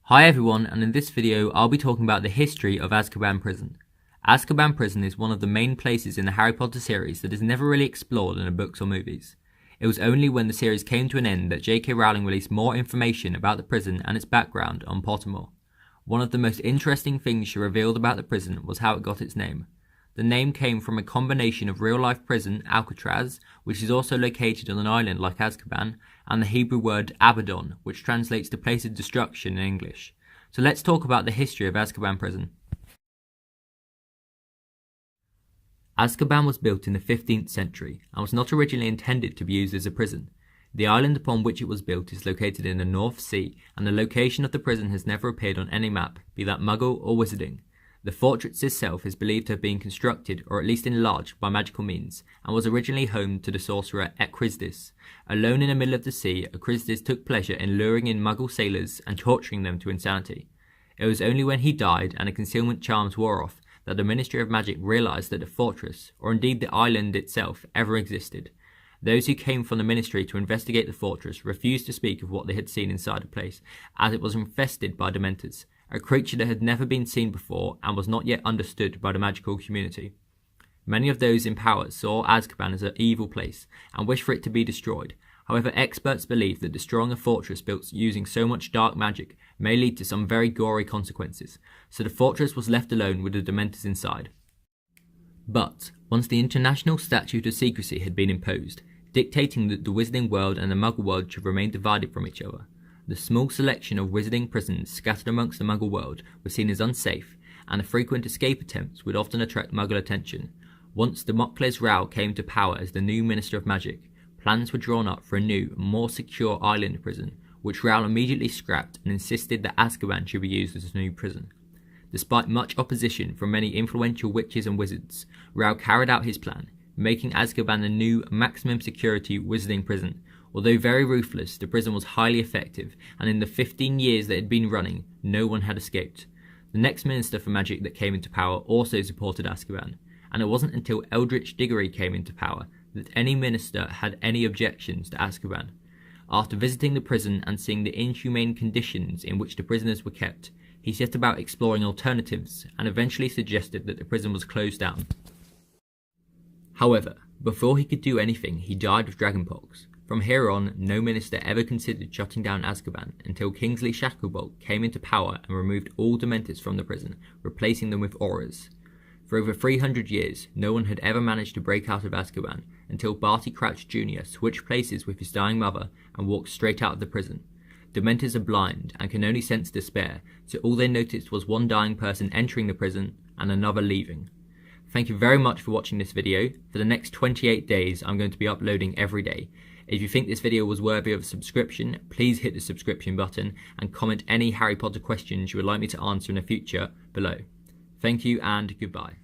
Hi everyone, and in this video I'll be talking about the history of Azkaban Prison. Azkaban Prison is one of the main places in the Harry Potter series that is never really explored in the books or movies. It was only when the series came to an end that J.K. Rowling released more information about the prison and its background on Pottermore. One of the most interesting things she revealed about the prison was how it got its name. The name came from a combination of real-life prison, Alcatraz, which is also located on an island like Azkaban, and the Hebrew word abaddon, which translates to place of destruction in English. So let's talk about the history of Azkaban Prison. Azkaban was built in the 15th century and was not originally intended to be used as a prison. The island upon which it was built is located in the North Sea, and the location of the prison has never appeared on any map, be that Muggle or Wizarding. The fortress itself is believed to have been constructed, or at least enlarged, by magical means, and was originally home to the sorcerer Ekrizdis. Alone in the middle of the sea, Ekrizdis took pleasure in luring in Muggle sailors and torturing them to insanity. It was only when he died and the concealment charms wore off that the Ministry of Magic realised that the fortress, or indeed the island itself, ever existed. Those who came from the Ministry to investigate the fortress refused to speak of what they had seen inside the place, as it was infested by Dementors, a creature that had never been seen before and was not yet understood by the magical community. Many of those in power saw Azkaban as an evil place and wished for it to be destroyed. However, experts believe that destroying a fortress built using so much dark magic may lead to some very gory consequences, so the fortress was left alone with the Dementors inside. But once the International Statute of Secrecy had been imposed, dictating that the Wizarding world and the Muggle world should remain divided from each other, the small selection of Wizarding prisons scattered amongst the Muggle world were seen as unsafe, and the frequent escape attempts would often attract Muggle attention. Once Damocles Rao came to power as the new Minister of Magic, plans were drawn up for a new, more secure island prison, which Rao immediately scrapped and insisted that Azkaban should be used as a new prison. Despite much opposition from many influential witches and wizards, Rao carried out his plan, making Azkaban the new maximum security Wizarding prison. Although very ruthless, the prison was highly effective, and in the 15 years that it had been running, no one had escaped. The next Minister for Magic that came into power also supported Azkaban, and it wasn't until Eldritch Diggory came into power that any minister had any objections to Azkaban. After visiting the prison and seeing the inhumane conditions in which the prisoners were kept, he set about exploring alternatives and eventually suggested that the prison was closed down. However, before he could do anything, he died of dragonpox. From here on, no minister ever considered shutting down Azkaban until Kingsley Shacklebolt came into power and removed all Dementors from the prison, replacing them with Aurors. For over 300 years, no one had ever managed to break out of Azkaban until Barty Crouch Jr. switched places with his dying mother and walked straight out of the prison. Dementors are blind and can only sense despair, so all they noticed was one dying person entering the prison and another leaving. Thank you very much for watching this video. For the next 28 days, I'm going to be uploading every day. If you think this video was worthy of a subscription, please hit the subscription button and comment any Harry Potter questions you would like me to answer in the future below. Thank you and goodbye.